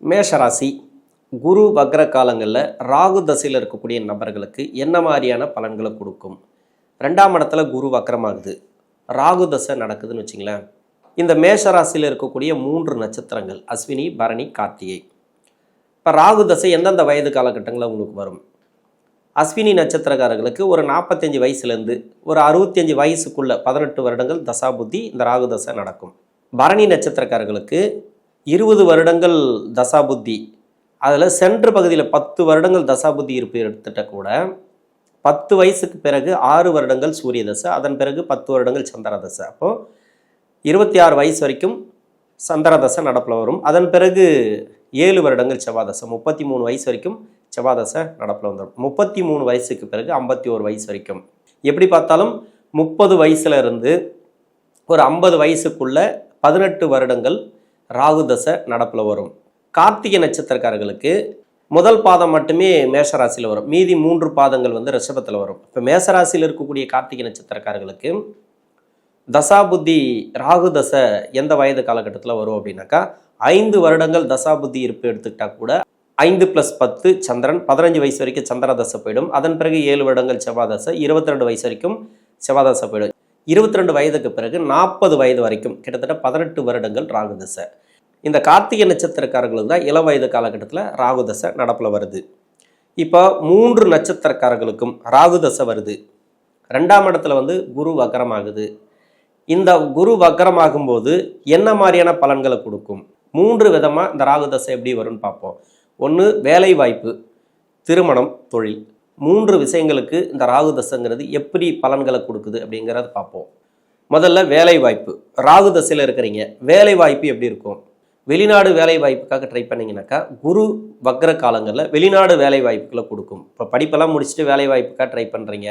மேஷராசி குரு வக்ர காலங்களில் ராகு தசையில் இருக்கக்கூடிய நபர்களுக்கு என்ன மாதிரியான பலன்களை கொடுக்கும்? 2ஆம் இடத்துல குரு வக்ரமாகுது, ராகு தசை நடக்குதுன்னு வச்சிங்களேன். இந்த மேஷராசியில் இருக்கக்கூடிய 3 நட்சத்திரங்கள் அஸ்வினி, பரணி, கார்த்திகை. இப்போ ராகு தசை எந்தெந்த வயது காலகட்டங்களில் உங்களுக்கு வரும்? அஸ்வினி நட்சத்திரக்காரர்களுக்கு ஒரு 45 வயசுலேருந்து ஒரு 65 வயசுக்குள்ள 18 வருடங்கள் தசாபுத்தி இந்த ராகு தசை நடக்கும். பரணி நட்சத்திரக்காரர்களுக்கு 20 வருடங்கள் தசாபுத்தி, அதில் சென்ற பகுதியில் 10 வருடங்கள் தசாபுத்தி இருப்பு எடுத்துட்ட கூட 10 வயசுக்கு பிறகு 6 வருடங்கள் சூரிய தசை, அதன் பிறகு 10 வருடங்கள் சந்திர தசை. அப்போது 26 வயசு வரைக்கும் சந்திர தசை நடப்பில் வரும். அதன் பிறகு 7 வருடங்கள் செவ்வாய் தசை, 33 வயசு வரைக்கும் செவ்வாய் தசை நடப்பில் வந்துடும். 33 வயசுக்கு பிறகு 51 வயசு வரைக்கும். எப்படி பார்த்தாலும் 30 வயசுல இருந்து ஒரு 50 வயசுக்குள்ள 18 வருடங்கள் ராகு தசை நடப்பில் வரும். கார்த்திகை நட்சத்திரக்காரர்களுக்கு முதல் பாதம் மட்டுமே மேஷராசியில் வரும், மீதி 3 பாதங்கள் வந்து ரிஷபத்தில் வரும். இப்போ மேஷராசியில் இருக்கக்கூடிய கார்த்திகை நட்சத்திரக்காரர்களுக்கு தசாபுத்தி ராகு தசை எந்த வயது காலகட்டத்தில் வரும் அப்படின்னாக்கா 5 வருடங்கள் தசாபுத்தி இருப்பு எடுத்துக்கிட்டா கூட 5+10 சந்திரன், 15 வயசு வரைக்கும் சந்திர தசை போயிடும். அதன் பிறகு 7 வருடங்கள் செவ்வாய் தசை, 22 வயசு வரைக்கும் செவ்வாய் தசை போயிடும். 22 வயதுக்கு பிறகு 40 வயது வரைக்கும் கிட்டத்தட்ட 18 வருடங்கள் ராகு தசை. இந்த கார்த்திகை நட்சத்திரக்காரர்களுக்கு தான் இளம் வயது காலகட்டத்தில் ராகு தசை நடப்பில் வருது. இப்போ 3 நட்சத்திரக்காரர்களுக்கும் ராகு தசை வருது. 2ஆம் இடத்துல வந்து குரு வக்ரமாகுது. இந்த குரு வக்ரமாகும்போது என்ன மாதிரியான பலன்களை கொடுக்கும்? 3 விதமாக இந்த ராகு தசை எப்படி வரும்னு பார்ப்போம். ஒன்று வேலை வாய்ப்பு, திருமணம், தொழில். 3 விஷயங்களுக்கு இந்த ராகு தசைங்கிறது எப்படி பலன்களை கொடுக்குது அப்படிங்கிறத பார்ப்போம். முதல்ல வேலை வாய்ப்பு. ராகு தசையில் இருக்கிறீங்க, வேலை வாய்ப்பு எப்படி இருக்கும்? வெளிநாடு வேலை வாய்ப்புக்காக ட்ரை பண்ணிங்கனாக்கா குரு வக்ர காலங்களில் வெளிநாடு வேலை வாய்ப்புகளை கொடுக்கும். இப்போ படிப்பெல்லாம் முடிச்சுட்டு வேலை வாய்ப்புக்காக ட்ரை பண்ணுறீங்க,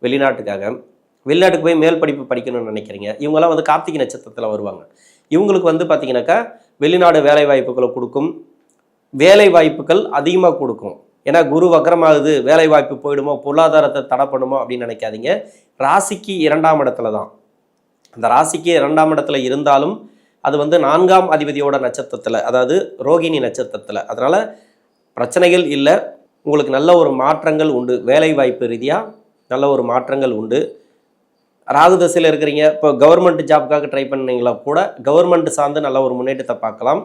வெளிநாட்டுக்கு போய் மேல் படிப்பு படிக்கணும்னு நினைக்கிறீங்க, இவங்கெல்லாம் வந்து கார்த்திகை நட்சத்திரத்தில் வருவாங்க. இவங்களுக்கு வந்து பார்த்திங்கனாக்கா வெளிநாடு வேலை வாய்ப்புகளை கொடுக்கும், வேலை வாய்ப்புகள் அதிகமாக கொடுக்கும். ஏன்னா குரு வக்ரமாகுது, வேலை வாய்ப்பு போயிடுமோ, பொருளாதாரத்தை தடை பண்ணுமோ அப்படின்னு நினைக்காதீங்க. ராசிக்கு 2ஆம் இடத்துல தான். அந்த ராசிக்கு 2ஆம் இடத்துல இருந்தாலும் அது வந்து 4ஆம் அதிபதியோட நட்சத்திரத்தில், அதாவது ரோகிணி நட்சத்திரத்தில். அதனால் பிரச்சனைகள் இல்லை, உங்களுக்கு நல்ல ஒரு மாற்றங்கள் உண்டு. வேலை வாய்ப்பு ரீதியாக நல்ல ஒரு மாற்றங்கள் உண்டு. ராகு தசையில் இருக்கிறீங்க, இப்போ கவர்மெண்ட் ஜாப்புக்காக ட்ரை பண்ணீங்களா கூட கவர்மெண்ட் சார்ந்து நல்ல ஒரு முன்னேற்றத்தை பார்க்கலாம்.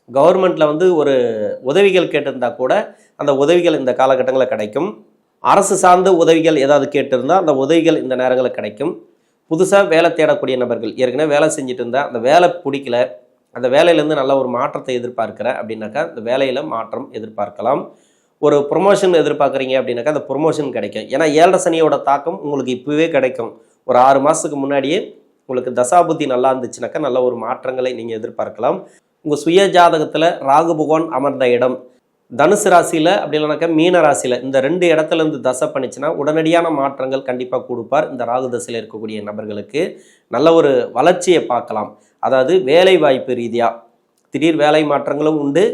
கவர்மெண்ட்டில் வந்து ஒரு உதவிகள் கேட்டிருந்தா கூட அந்த உதவிகள் இந்த காலகட்டங்களில் கிடைக்கும். அரசு சார்ந்த உதவிகள் ஏதாவது கேட்டிருந்தால் அந்த உதவிகள் இந்த நேரங்களில் கிடைக்கும். புதுசாக வேலை தேடக்கூடிய நபர்கள், ஏற்கனவே வேலை செஞ்சுட்டு இருந்தால் அந்த வேலை பிடிக்கல, அந்த வேலையிலேருந்து நல்ல ஒரு மாற்றத்தை எதிர்பார்க்குறேன் அப்படின்னாக்கா இந்த வேலையில் மாற்றம் எதிர்பார்க்கலாம். ஒரு ப்ரொமோஷன் எதிர்பார்க்குறீங்க அப்படின்னாக்கா அந்த ப்ரொமோஷன் கிடைக்கும். ஏன்னா 7 சனியோட தாக்கம் உங்களுக்கு இப்போவே கிடைக்கும். ஒரு 6 மாதத்துக்கு முன்னாடியே உங்களுக்கு தசாபுத்தி நல்லா இருந்துச்சுனாக்கா நல்ல ஒரு மாற்றங்களை நீங்கள் எதிர்பார்க்கலாம். உங்கள் சுய ஜாதகத்தில் ராகு பகவான் அமர்ந்த இடம் தனுசு ராசியில், அப்படி இல்லைனாக்கா மீன ராசியில், இந்த 2 இடத்துலேருந்து தசை பண்ணிச்சுன்னா உடனடியான மாற்றங்கள் கண்டிப்பாக கொடுப்பார். இந்த ராகு தசையில் இருக்கக்கூடிய நபர்களுக்கு நல்ல ஒரு வளர்ச்சியை பார்க்கலாம். அதாவது வேலை வாய்ப்பு ரீதியாக திடீர் வேலை மாற்றங்களும் உண்டு.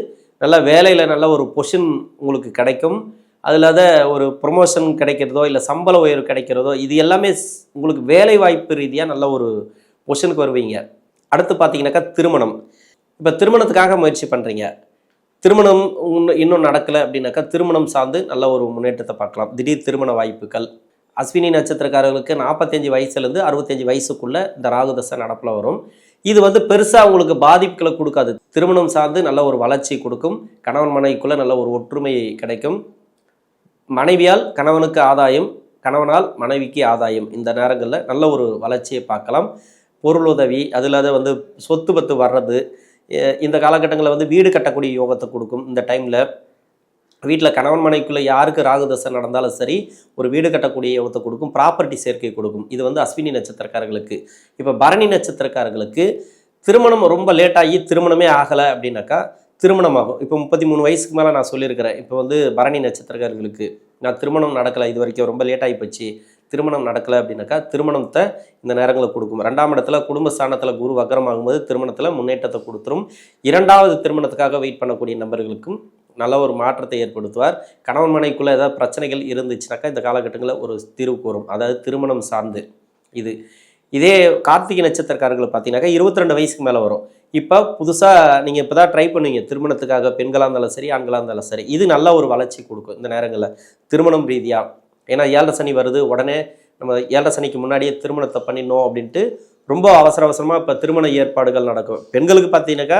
நல்ல வேலையில் நல்ல ஒரு பொசிஷன் உங்களுக்கு கிடைக்கும். அதில் ஒரு ப்ரொமோஷன் கிடைக்கிறதோ இல்லை சம்பள உயர்வு கிடைக்கிறதோ, இது எல்லாமே உங்களுக்கு வேலை வாய்ப்பு ரீதியாக நல்ல ஒரு பொசிஷனுக்கு வருவீங்க. அடுத்து பார்த்தீங்கன்னாக்கா திருமணம். இப்போ திருமணத்துக்காக முயற்சி பண்ணுறீங்க, திருமணம் இன்னும் நடக்கலை அப்படின்னாக்கா திருமணம் சார்ந்து நல்ல ஒரு முன்னேற்றத்தை பார்க்கலாம். திடீர் திருமண வாய்ப்புகள். அஸ்வினி நட்சத்திரக்காரர்களுக்கு 45 வயசுலேருந்து 65 வயசுக்குள்ளே இந்த ராகு தசை நடப்பில் வரும். இது வந்து பெருசாக உங்களுக்கு பாதிப்புகளை கொடுக்காது. திருமணம் சார்ந்து நல்ல ஒரு வளர்ச்சி கொடுக்கும். கணவன் மனைவிக்குள்ளே நல்ல ஒரு ஒற்றுமை கிடைக்கும். மனைவியால் கணவனுக்கு ஆதாயம், கணவனால் மனைவிக்கு ஆதாயம். இந்த நேரங்களில் நல்ல ஒரு வளர்ச்சியை பார்க்கலாம். பொருளுதவி, அதில் வந்து சொத்து பத்து வர்றது, இந்த காலகட்டங்களில் வந்து வீடு கட்டக்கூடிய யோகத்தை கொடுக்கும். இந்த டைமில் வீட்டில் கணவன் மனைவிக்குள்ளே யாருக்கு ராகு தசை நடந்தாலும் சரி ஒரு வீடு கட்டக்கூடிய யோகத்தை கொடுக்கும், ப்ராப்பர்ட்டி சேர்க்கை கொடுக்கும். இது வந்து அஸ்வினி நட்சத்திரக்காரர்களுக்கு. இப்போ பரணி நட்சத்திரக்காரர்களுக்கு திருமணம் ரொம்ப லேட்டாகி திருமணமே ஆகலை அப்படின்னாக்கா திருமணம் ஆகும். இப்போ 33 வயசுக்கு மேலே நான் சொல்லியிருக்கிறேன். இப்போ வந்து பரணி நட்சத்திரக்காரர்களுக்கு நான் திருமணம் நடக்கலை, இது வரைக்கும் ரொம்ப லேட்டாகி போச்சு, திருமணம் நடக்கலை அப்படின்னாக்கா திருமணத்தை இந்த நேரங்களில் கொடுக்கும். 2ஆம் இடத்துல குடும்ப ஸ்தானத்தில் குரு வக்ரமாகும்போது திருமணத்தில் முன்னேற்றத்தை கொடுத்துரும். 2வது திருமணத்துக்காக வெயிட் பண்ணக்கூடிய நபர்களுக்கும் நல்ல ஒரு மாற்றத்தை ஏற்படுத்துவார். கணவன் மனைவிக்குள்ளே ஏதாவது பிரச்சனைகள் இருந்துச்சுனாக்கா இந்த காலகட்டங்களில் ஒரு தீர்வுக்கு வரும். அதாவது திருமணம் சார்ந்து இதே கார்த்திகை நட்சத்திரக்காரர்கள் பார்த்தீங்கன்னாக்கா 22 வயசுக்கு மேலே வரும். இப்போ புதுசாக நீங்கள் இப்போ தான் ட்ரை பண்ணுவீங்க திருமணத்துக்காக, பெண்களாக இருந்தாலும் சரி, ஆண்களாக இருந்தாலும் சரி. இது நல்ல ஒரு வளர்ச்சி கொடுக்கும் இந்த நேரங்களில் திருமணம் ரீதியாக. ஏன்னா 7 சனி வருது, உடனே நம்ம 7 சனிக்கு முன்னாடியே திருமணத்தை பண்ணிடணும் அப்படின்ட்டு ரொம்ப அவசர அவசரமாக இப்போ திருமண ஏற்பாடுகள் நடக்கும். பெண்களுக்கு பார்த்தீங்கன்னாக்கா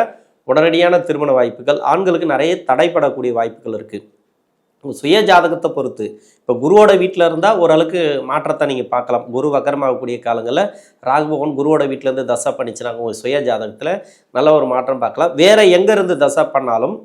உடனடியான திருமண வாய்ப்புகள், ஆண்களுக்கு நிறைய தடைப்படக்கூடிய வாய்ப்புகள் இருக்குது. சுய ஜாதகத்தை பொறுத்து. இப்போ குருவோட வீட்டில் இருந்தால் ஓரளவுக்கு மாற்றத்தை நீங்கள் பார்க்கலாம். குரு வக்கரமாகக்கூடிய காலங்களில் ராகு பகவான் குருவோட வீட்டிலேருந்து தசை பண்ணிச்சுனாங்க உங்கள் சுய ஜாதகத்தில் நல்ல ஒரு மாற்றம் பார்க்கலாம். வேறு எங்கேருந்து தசை பண்ணாலும்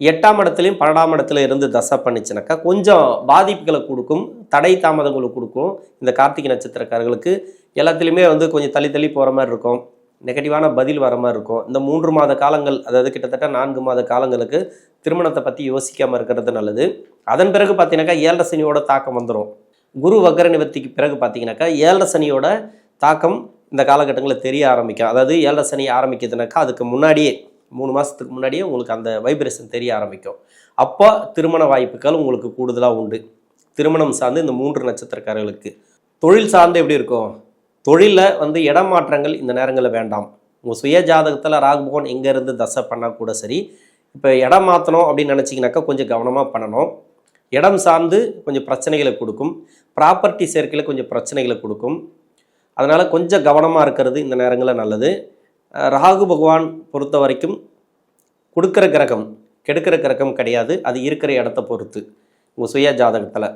8ஆம் இடத்துலையும் 12ஆம் இடத்துல இருந்து தசை பண்ணிச்சுனாக்கா கொஞ்சம் பாதிப்புகளை கொடுக்கும், தடை தாமதங்களை கொடுக்கும். இந்த கார்த்திகை நட்சத்திரக்காரர்களுக்கு எல்லாத்துலேயுமே வந்து கொஞ்சம் தள்ளி தள்ளி போகிற மாதிரி இருக்கும், நெகட்டிவான பதில் வர மாதிரி இருக்கும். இந்த 3 மாத காலங்கள், அதாவது கிட்டத்தட்ட 4 மாத காலங்களுக்கு திருமணத்தை பற்றி யோசிக்காமல் இருக்கிறது நல்லது. அதன் பிறகு பார்த்தீங்கன்னாக்கா 7 சனியோட தாக்கம் வந்துடும். குரு வக்கர நிவர்த்திக்கு பிறகு பார்த்தீங்கன்னாக்கா 7 சனியோட தாக்கம் இந்த காலகட்டங்களில் தெரிய ஆரம்பிக்கும். அதாவது 7 சனி ஆரம்பிக்குதுனாக்கா அதுக்கு முன்னாடியே 3 மாதத்துக்கு முன்னாடியே உங்களுக்கு அந்த வைப்ரேஷன் தெரிய ஆரம்பிக்கும். அப்போ திருமண வாய்ப்புகள் உங்களுக்கு கூடுதலாக உண்டு. திருமணம் சார்ந்து இந்த 3 நட்சத்திரக்காரர்களுக்கு. தொழில் சார்ந்து எப்படி இருக்கும்? தொழிலில் வந்து இடம் மாற்றங்கள் இந்த நேரங்களில் வேண்டாம். உங்கள் சுய ஜாதகத்தில் ராகு பகவான் எங்கேருந்து தசை பண்ணால் கூட சரி, இப்போ இடம் மாற்றணும் அப்படின்னு நினச்சிங்கனாக்கா கொஞ்சம் கவனமாக பண்ணணும். இடம் சார்ந்து கொஞ்சம் பிரச்சனைகளை கொடுக்கும், ப்ராப்பர்ட்டி சேர்க்கையில் கொஞ்சம் பிரச்சனைகளை கொடுக்கும். அதனால் கொஞ்சம் கவனமாக இருக்கிறது இந்த நேரங்களில் நல்லது. ராகு பகவான் பொறுத்த வரைக்கும் கொடுக்குற கிரகம், கெடுக்கிற கிரகம் கிடையாது. அது இருக்கிற இடத்த பொறுத்து உங்கள் சுய ஜாதகத்தில்.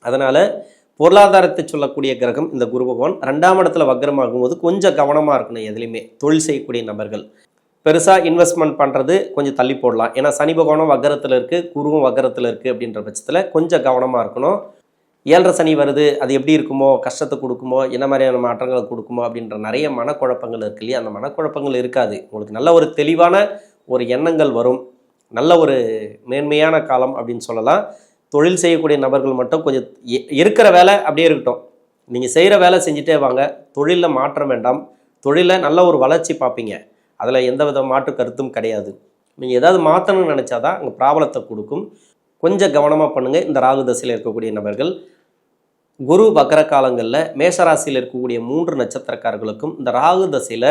அதனால் பொருளாதாரத்தை சொல்லக்கூடிய கிரகம் இந்த குரு பகவான் 2ஆம் இடத்துல வக்ரமாகும் போது கொஞ்சம் கவனமாக இருக்கணும். எதுலையுமே தொழில் செய்யக்கூடிய நபர்கள் பெருசாக இன்வெஸ்ட்மெண்ட் பண்ணுறது கொஞ்சம் தள்ளி போடலாம். ஏன்னா சனி பகவானும் வக்கரத்தில் இருக்குது, குருவும் வக்கரத்தில் இருக்குது. அப்படின்ற பட்சத்தில் கொஞ்சம் கவனமாக இருக்கணும். 7 சனி வருது, அது எப்படி இருக்குமோ, கஷ்டத்தை கொடுக்குமோ, என்ன மாதிரியான மாற்றங்களை கொடுக்குமோ அப்படின்ற நிறைய மனக்குழப்பங்கள் இருக்கு இல்லையா? அந்த மனக்குழப்பங்கள் இருக்காது. உங்களுக்கு நல்ல ஒரு தெளிவான ஒரு எண்ணங்கள் வரும். நல்ல ஒரு மேன்மையான காலம் அப்படின்னு சொல்லலாம். தொழில் செய்யக்கூடிய நபர்கள் மட்டும் கொஞ்சம் இருக்கிற வேலை அப்படியே இருக்கட்டும். நீங்கள் செய்கிற வேலை செஞ்சுட்டே வாங்க. தொழிலில் மாற்றம் வேண்டாம். தொழிலில் நல்ல ஒரு வளர்ச்சி பார்ப்பீங்க. அதில் எந்த வித மாற்று கருத்தும் கிடையாது. நீங்கள் ஏதாவது மாற்றணும்னு நினச்சாதான் அங்கே ப்ராப்ளத்தை கொடுக்கும். கொஞ்சம் கவனமாக பண்ணுங்கள். இந்த ராகு தசையில் இருக்கக்கூடிய நபர்கள் குரு வக்கர காலங்களில் மேஷராசியில் இருக்கக்கூடிய 3 நட்சத்திரக்காரர்களுக்கும் இந்த ராகு தசையில்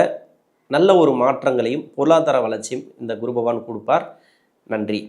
நல்ல ஒரு மாற்றங்களையும் பொருளாதார வளர்ச்சியும் இந்த குரு பகவான் கொடுப்பார். நன்றி.